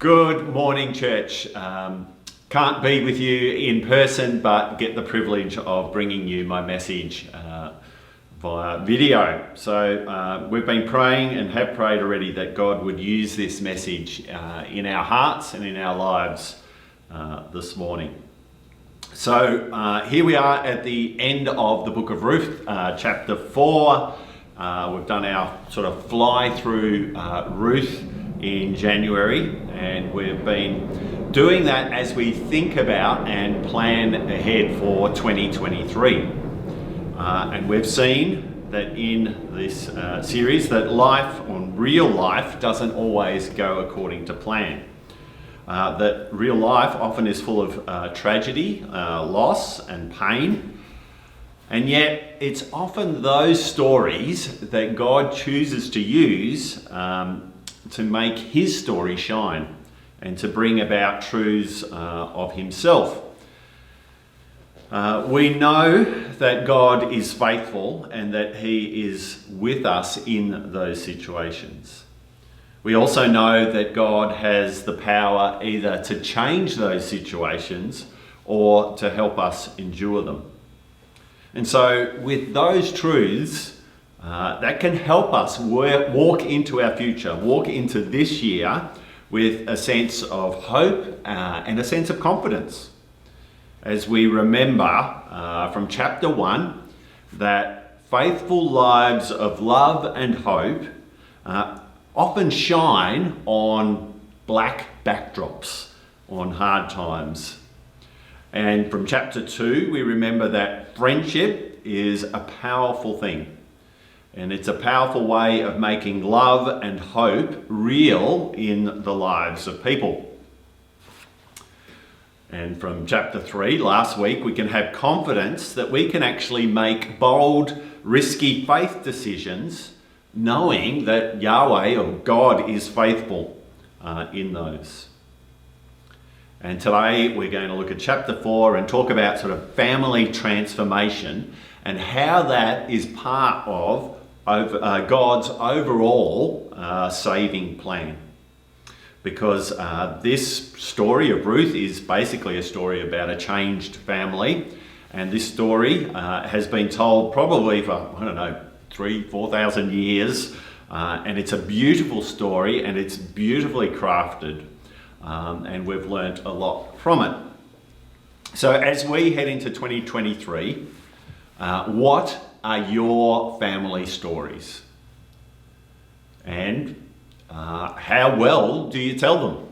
Good morning, church. Can't be with you in person, but get the privilege of bringing you my message via video. So we've been praying and have prayed already that God would use this message in our hearts and in our lives this morning. So here we are at the end of the book of Ruth, chapter 4. We've done our sort of fly through Ruth in January, and we've been doing that as we think about and plan ahead for 2023. And we've seen that in this series that life, or real life, doesn't always go according to plan. That real life often is full of tragedy, loss and pain. And yet it's often those stories that God chooses to use to make his story shine and to bring about truths of himself. We know that God is faithful and that he is with us in those situations. We also know that God has the power either to change those situations or to help us endure them. And so with those truths, that can help us walk into our future, walk into this year with a sense of hope and a sense of confidence. As we remember from chapter 1 that faithful lives of love and hope often shine on black backdrops, on hard times. And from chapter 2, we remember that friendship is a powerful thing. And it's a powerful way of making love and hope real in the lives of people. And from chapter 3, last week, we can have confidence that we can actually make bold, risky faith decisions, knowing that Yahweh or God is faithful in those. And today we're going to look at chapter 4 and talk about sort of family transformation and how that is part of God's overall saving plan. Because this story of Ruth is basically a story about a changed family. And this story has been told probably for, 3,000-4,000 years. And it's a beautiful story and it's beautifully crafted. And we've learnt a lot from it. So as we head into 2023, what are your family stories? And how well do you tell them?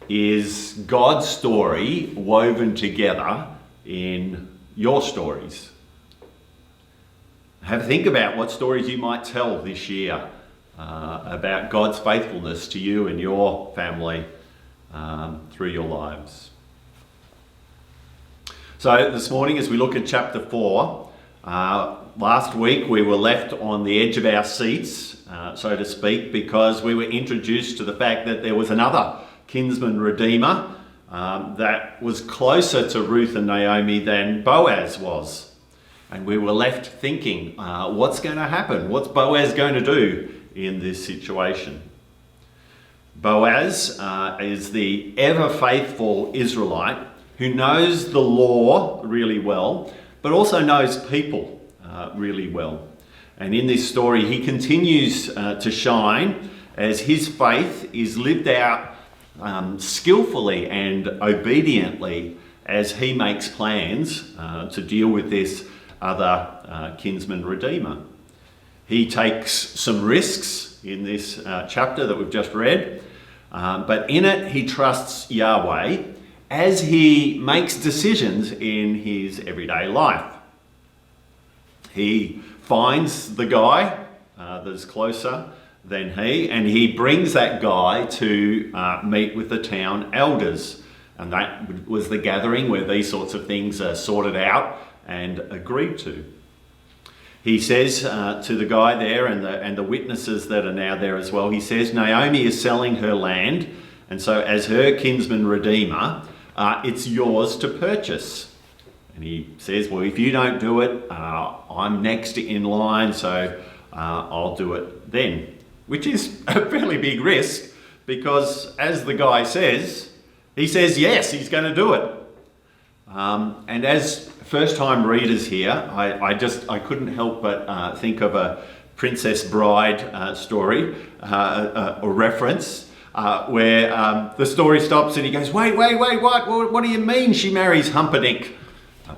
Is God's story woven together in your stories? Have a think about what stories you might tell this year about God's faithfulness to you and your family through your lives. So this morning, as we look at chapter 4, last week we were left on the edge of our seats, so to speak, because we were introduced to the fact that there was another kinsman redeemer that was closer to Ruth and Naomi than Boaz was. And we were left thinking, what's going to happen? What's Boaz going to do in this situation? Boaz is the ever-faithful Israelite who knows the law really well, but also knows people really well. And in this story, he continues to shine as his faith is lived out skillfully and obediently as he makes plans to deal with this other kinsman redeemer. He takes some risks in this chapter that we've just read, but in it he trusts Yahweh as he makes decisions in his everyday life. He finds the guy that's closer than he, and he brings that guy to meet with the town elders. And that was the gathering where these sorts of things are sorted out and agreed to. He says to the guy there and the witnesses that are now there as well, he says, Naomi is selling her land, and so as her kinsman redeemer, it's yours to purchase. And he says, well, if you don't do it, I'm next in line, so I'll do it then. which is a fairly big risk because, as the guy says, he says yes, he's going to do it. And as first-time readers here, I couldn't help but think of a Princess Bride story or reference where the story stops and he goes, wait, what do you mean she marries Humperdinck?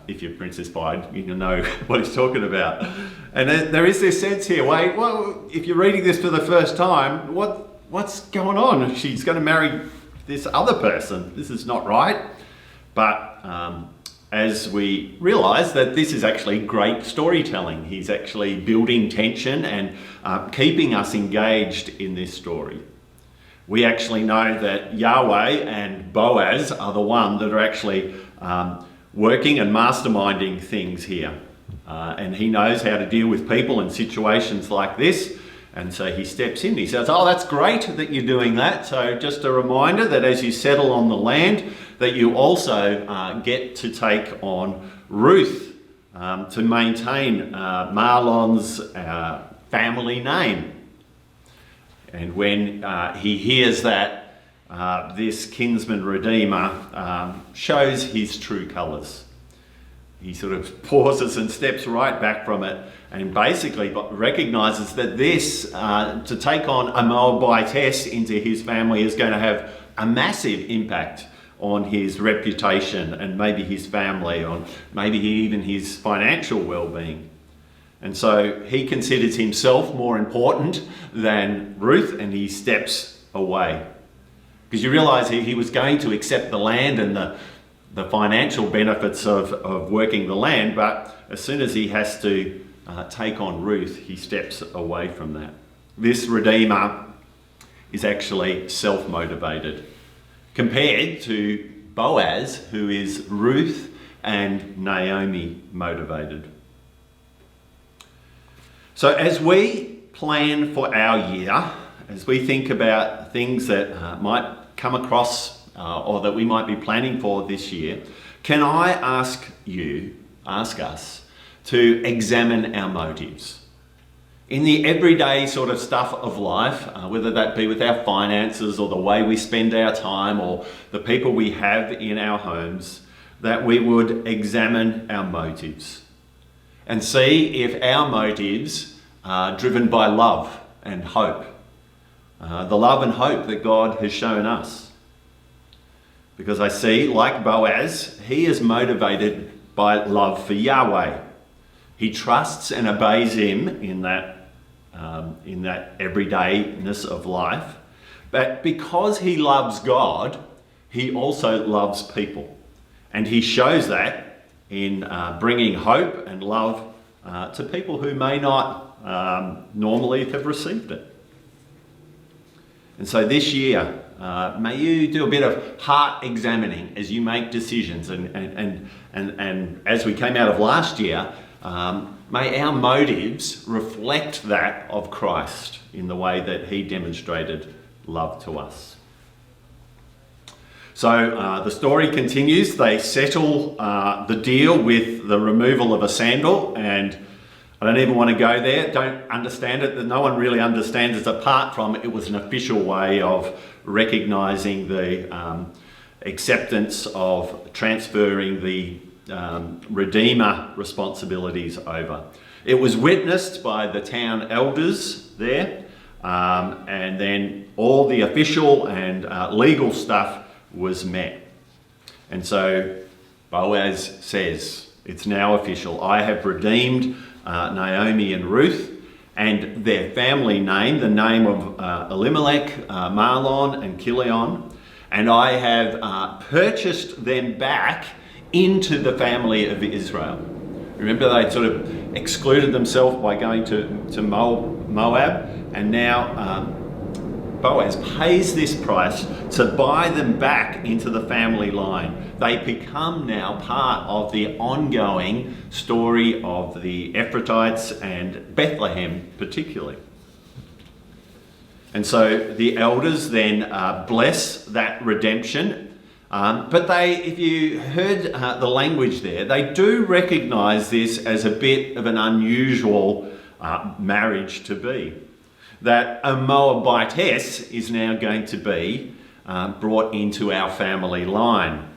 If you're Princess Bride, you know what he's talking about. And there is this sense here, well, if you're reading this for the first time, what's going on? She's going to marry this other person. This is not right. But as we realise that this is actually great storytelling, he's actually building tension and keeping us engaged in this story. We actually know that Yahweh and Boaz are the one that are actually working and masterminding things here. And he knows how to deal with people in situations like this. And so he steps in. He says, oh, that's great that you're doing that. So just a reminder that as you settle on the land, that you also get to take on Ruth to maintain Mahlon's family name. And when he hears that, this kinsman redeemer shows his true colours. He sort of pauses and steps right back from it and basically recognises that this, to take on a Moabitess into his family, is going to have a massive impact on his reputation and maybe his family, on maybe even his financial well-being. And so he considers himself more important than Ruth, and he steps away. Because you realise he was going to accept the land and the financial benefits of working the land, but as soon as he has to take on Ruth, he steps away from that. This Redeemer is actually self-motivated compared to Boaz, who is Ruth and Naomi motivated. So as we plan for our year, as we think about things that might come across or that we might be planning for this year, can I ask us to examine our motives? In the everyday sort of stuff of life, whether that be with our finances or the way we spend our time or the people we have in our homes, that we would examine our motives and see if our motives are driven by love and hope. The love and hope that God has shown us. Because I see, like Boaz, he is motivated by love for Yahweh. He trusts and obeys him in that everydayness of life. But because he loves God, he also loves people. And he shows that in bringing hope and love to people who may not normally have received it. And so this year, may you do a bit of heart examining as you make decisions. And as we came out of last year, may our motives reflect that of Christ in the way that he demonstrated love to us. So the story continues. They settle the deal with the removal of a sandal, and I don't even want to go there. Don't understand it. No one really understands it apart from it was an official way of recognising the acceptance of transferring the Redeemer responsibilities over. It was witnessed by the town elders there, and then all the official and legal stuff was met. And so Boaz says, it's now official. I have redeemed Naomi and Ruth and their family name, the name of Elimelech, Mahlon and Chilion, and I have purchased them back into the family of Israel. Remember, they sort of excluded themselves by going to Moab, and now Boaz pays this price to buy them back into the family line. They become now part of the ongoing story of the Ephrathites and Bethlehem particularly. And so the elders then bless that redemption. But they, if you heard the language there, they do recognise this as a bit of an unusual marriage to be. that a Moabitess is now going to be brought into our family line.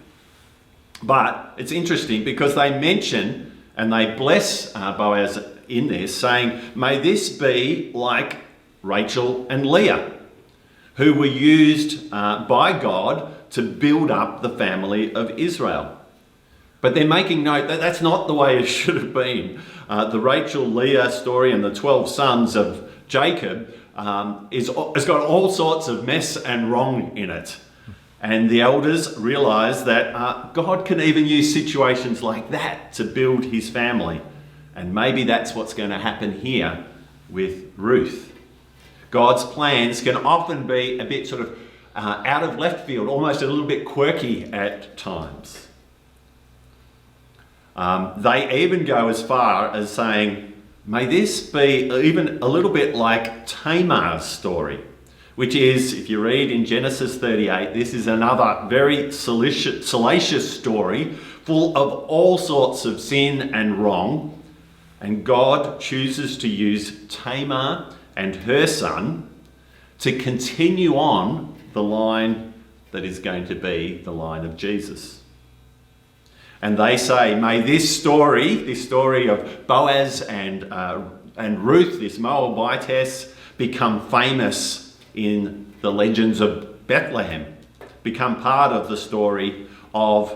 But it's interesting because they mention and they bless Boaz in this, saying, may this be like Rachel and Leah, who were used by God to build up the family of Israel. But they're making note that that's not the way it should have been. The Rachel-Leah story and the 12 sons of Jacob has got all sorts of mess and wrong in it. And the elders realise that God can even use situations like that to build his family. And maybe that's what's going to happen here with Ruth. God's plans can often be a bit sort of out of left field, almost a little bit quirky at times. They even go as far as saying, may this be even a little bit like Tamar's story, which is, if you read in Genesis 38, this is another very salacious story full of all sorts of sin and wrong. And God chooses to use Tamar and her son to continue on the line that is going to be the line of Jesus. And they say, may this story of Boaz and Ruth, this Moabitess, become famous in the legends of Bethlehem, become part of the story of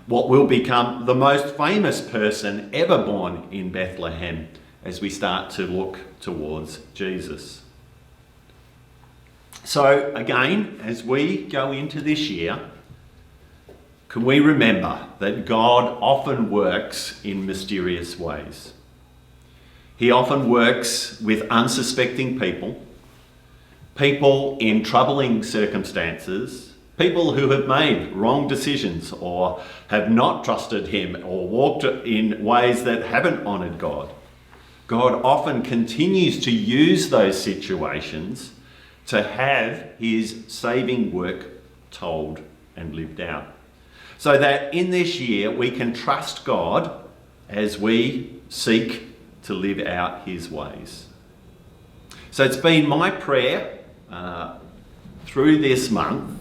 what will become the most famous person ever born in Bethlehem as we start to look towards Jesus. So again, as we go into this year, can we remember that God often works in mysterious ways? He often works with unsuspecting people in troubling circumstances, people who have made wrong decisions or have not trusted him or walked in ways that haven't honoured God. God often continues to use those situations to have his saving work told and lived out. So that in this year we can trust God as we seek to live out his ways. So it's been my prayer through this month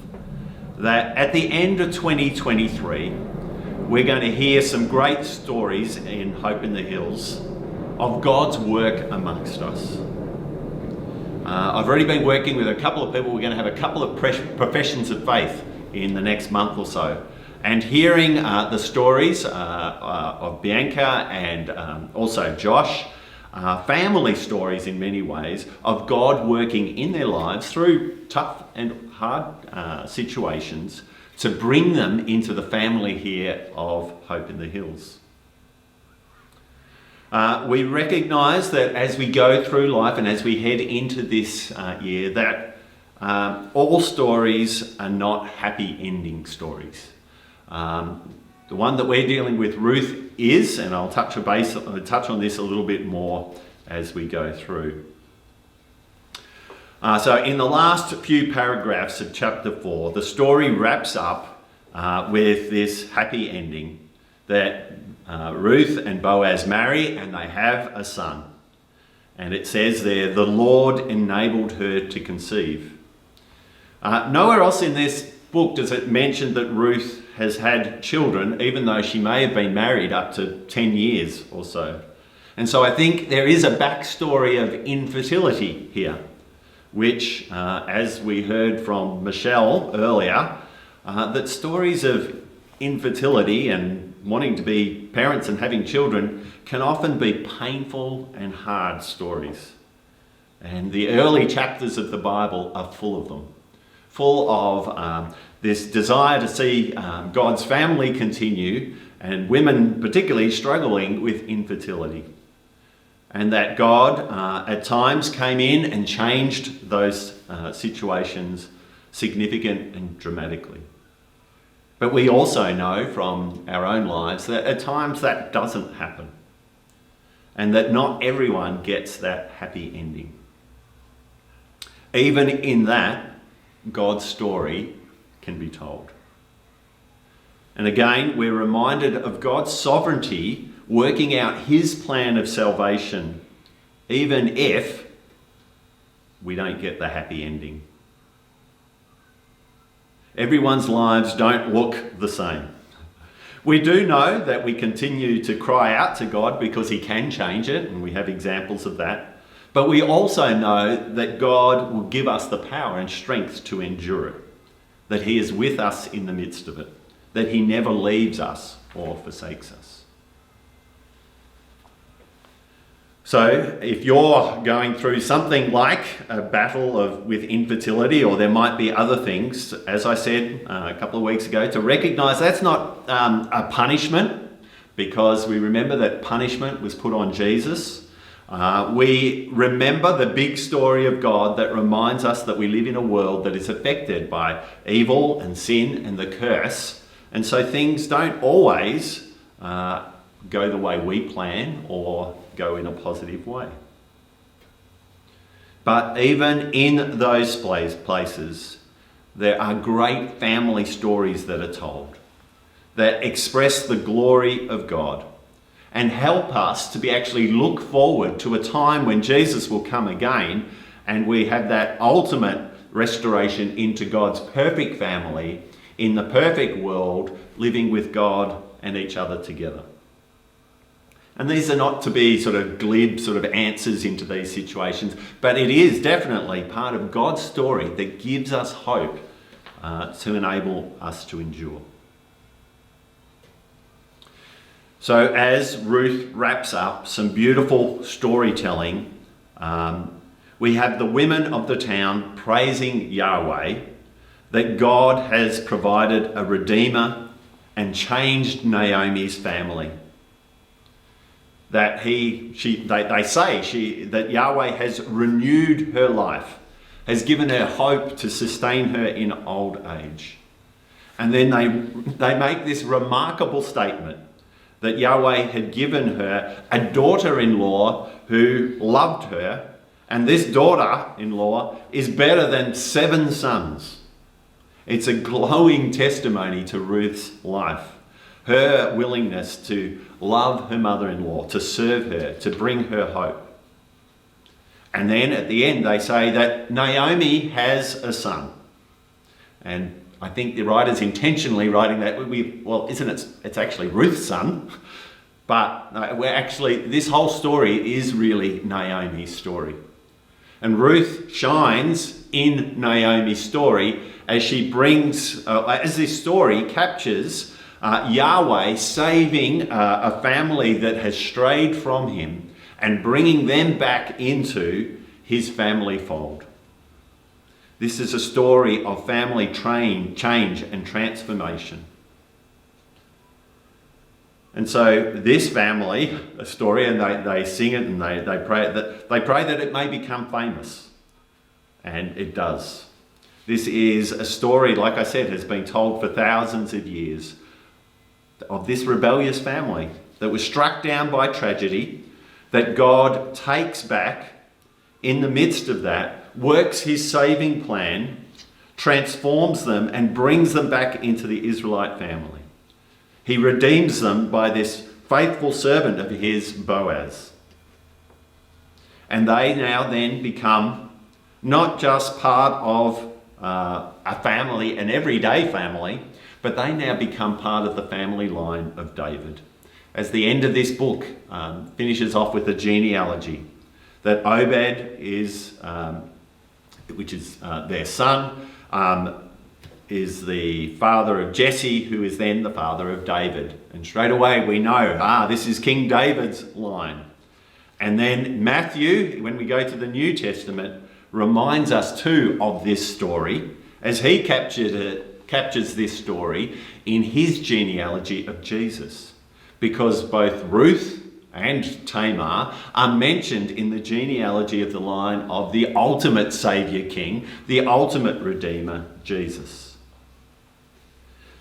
that at the end of 2023 we're going to hear some great stories in Hope in the Hills of God's work amongst us. I've already been working with a couple of people. We're going to have a couple of professions of faith in the next month or so. And hearing the stories of Bianca and also Josh, family stories in many ways of God working in their lives through tough and hard situations to bring them into the family here of Hope in the Hills. We recognise that as we go through life and as we head into this year, that all stories are not happy ending stories. The one that we're dealing with, Ruth, is, and I'll touch on this a little bit more as we go through. So in the last few paragraphs of chapter 4, the story wraps up with this happy ending that Ruth and Boaz marry and they have a son. And it says there, the Lord enabled her to conceive. Nowhere else in this book does it mention that Ruth has had children, even though she may have been married up to 10 years or so. And so I think there is a backstory of infertility here, which, as we heard from Michelle earlier, that stories of infertility and wanting to be parents and having children can often be painful and hard stories. And the early chapters of the Bible are full of them, full of this desire to see God's family continue, and women particularly struggling with infertility. And that God at times came in and changed those situations significant and dramatically. But we also know from our own lives that at times that doesn't happen, and that not everyone gets that happy ending. Even in that, God's story can be told. And again, we're reminded of God's sovereignty working out his plan of salvation, even if we don't get the happy ending. Everyone's lives don't look the same. We do know that we continue to cry out to God because he can change it, and we have examples of that. But we also know that God will give us the power and strength to endure it, that he is with us in the midst of it, that he never leaves us or forsakes us. So if you're going through something like a battle with infertility, or there might be other things, as I said a couple of weeks ago, to recognise that's not a punishment, because we remember that punishment was put on Jesus. We remember the big story of God that reminds us that we live in a world that is affected by evil and sin and the curse. And so things don't always go the way we plan or go in a positive way. But even in those places, there are great family stories that are told that express the glory of God and help us to actually look forward to a time when Jesus will come again and we have that ultimate restoration into God's perfect family in the perfect world, living with God and each other together. And these are not to be sort of glib sort of answers into these situations, but it is definitely part of God's story that gives us hope to enable us to endure. So as Ruth wraps up some beautiful storytelling, we have the women of the town praising Yahweh, that God has provided a redeemer and changed Naomi's family. That they say that Yahweh has renewed her life, has given her hope to sustain her in old age. And then they make this remarkable statement that Yahweh had given her a daughter-in-law who loved her, and this daughter-in-law is better than 7 sons. It's a glowing testimony to Ruth's life. Her willingness to love her mother-in-law, to serve her, to bring her hope. And then at the end they say that Naomi has a son. And I think the writer's intentionally writing that, it's actually Ruth's son. But this whole story is really Naomi's story. And Ruth shines in Naomi's story as she brings, as this story captures Yahweh saving a family that has strayed from him and bringing them back into his family fold. This is a story of family change and transformation. And so this family, a story, and they sing it and they pray that it may become famous. And it does. This is a story, like I said, has been told for thousands of years, of this rebellious family that was struck down by tragedy, that God takes back in the midst of that, works his saving plan, transforms them and brings them back into the Israelite family. He redeems them by this faithful servant of his, Boaz. And they now then become not just part of a family, an everyday family, but they now become part of the family line of David. As the end of this book finishes off with a genealogy, that Obed is, which is their son, is the father of Jesse, who is then the father of David. And straight away we know, this is King David's line. And then Matthew, when we go to the New Testament, reminds us too of this story, as he captures this story in his genealogy of Jesus, because both Ruth and Tamar are mentioned in the genealogy of the line of the ultimate Saviour King, the ultimate Redeemer, Jesus.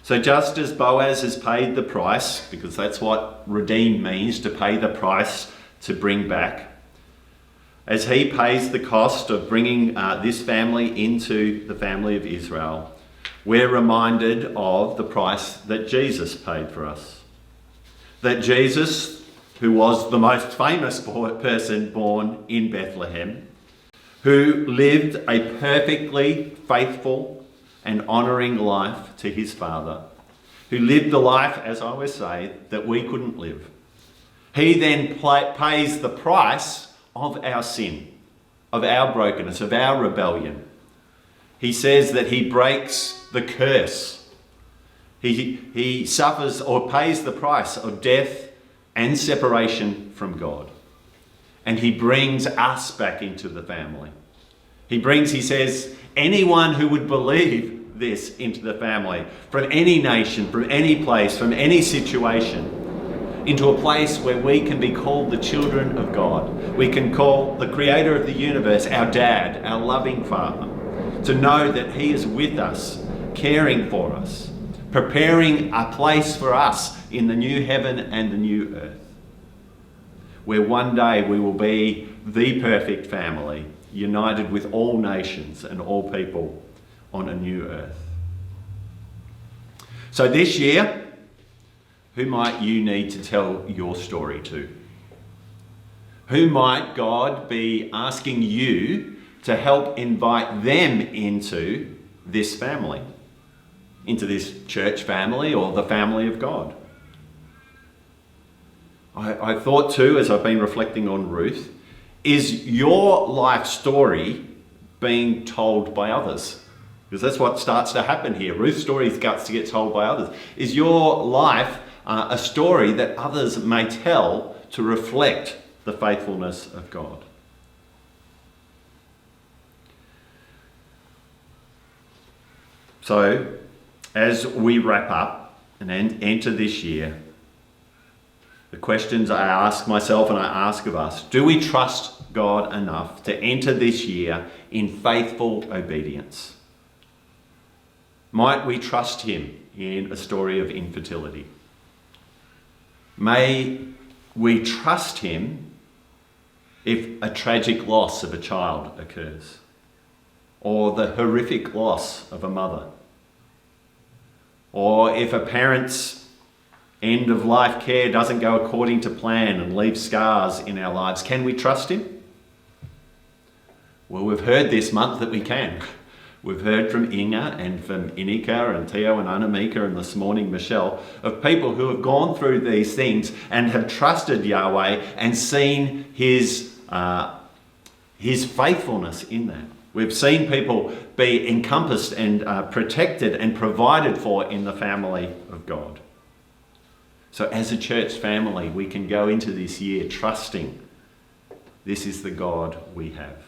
So just as Boaz has paid the price, because that's what redeem means, to pay the price to bring back, as he pays the cost of bringing this family into the family of Israel, we're reminded of the price that Jesus paid for us. That Jesus, who was the most famous person born in Bethlehem, who lived a perfectly faithful and honouring life to his Father, who lived the life, as I always say, that we couldn't live. He then pays the price of our sin, of our brokenness, of our rebellion. He says that he breaks the curse. He suffers or pays the price of death and separation from God. And he brings us back into the family. He says, anyone who would believe this into the family, from any nation, from any place, from any situation, into a place where we can be called the children of God. We can call the creator of the universe our dad, our loving Father, to know that he is with us, caring for us, preparing a place for us in the new heaven and the new earth, where one day we will be the perfect family, united with all nations and all people on a new earth. So this year, who might you need to tell your story to? Who might God be asking you to help invite them into this family, into this church family or the family of God? I thought too, as I've been reflecting on Ruth, is your life story being told by others? Because that's what starts to happen here. Ruth's story starts to get told by others. Is your life a story that others may tell to reflect the faithfulness of God? So, as we wrap up and enter this year, the questions I ask myself and I ask of us: do we trust God enough to enter this year in faithful obedience? Might we trust him in a story of infertility? May we trust him if a tragic loss of a child occurs, or the horrific loss of a mother, or if a parent's end of life care doesn't go according to plan and leaves scars in our lives. Can we trust him? Well, we've heard this month that we can. We've heard from Inga and from Inika and Theo and Anamika and this morning Michelle, of people who have gone through these things and have trusted Yahweh and seen his faithfulness in that. We've seen people be encompassed and protected and provided for in the family of God. So as a church family, we can go into this year trusting this is the God we have.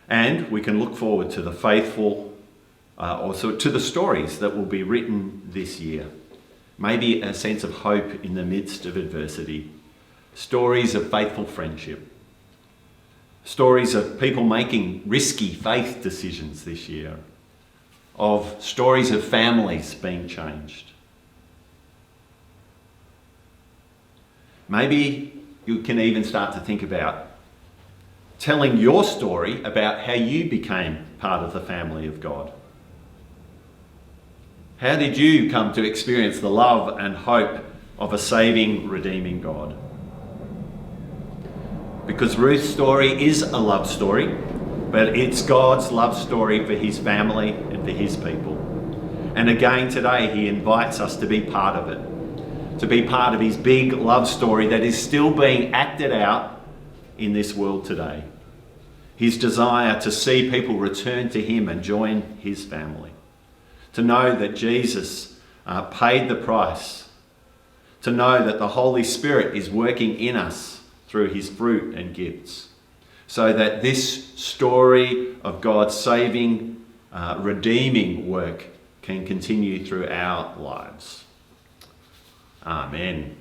And we can look forward to the faithful, also to the stories that will be written this year. Maybe a sense of hope in the midst of adversity. Stories of faithful friendship. Stories of people making risky faith decisions this year. Of stories of families being changed. Maybe you can even start to think about telling your story about how you became part of the family of God. How did you come to experience the love and hope of a saving, redeeming God? Because Ruth's story is a love story, but it's God's love story for his family and for his people. And again today, he invites us to be part of it. To be part of his big love story that is still being acted out in this world today. His desire to see people return to him and join his family. To know that Jesus paid the price. To know that the Holy Spirit is working in us through his fruit and gifts. So that this story of God's saving, redeeming work can continue through our lives. Amen.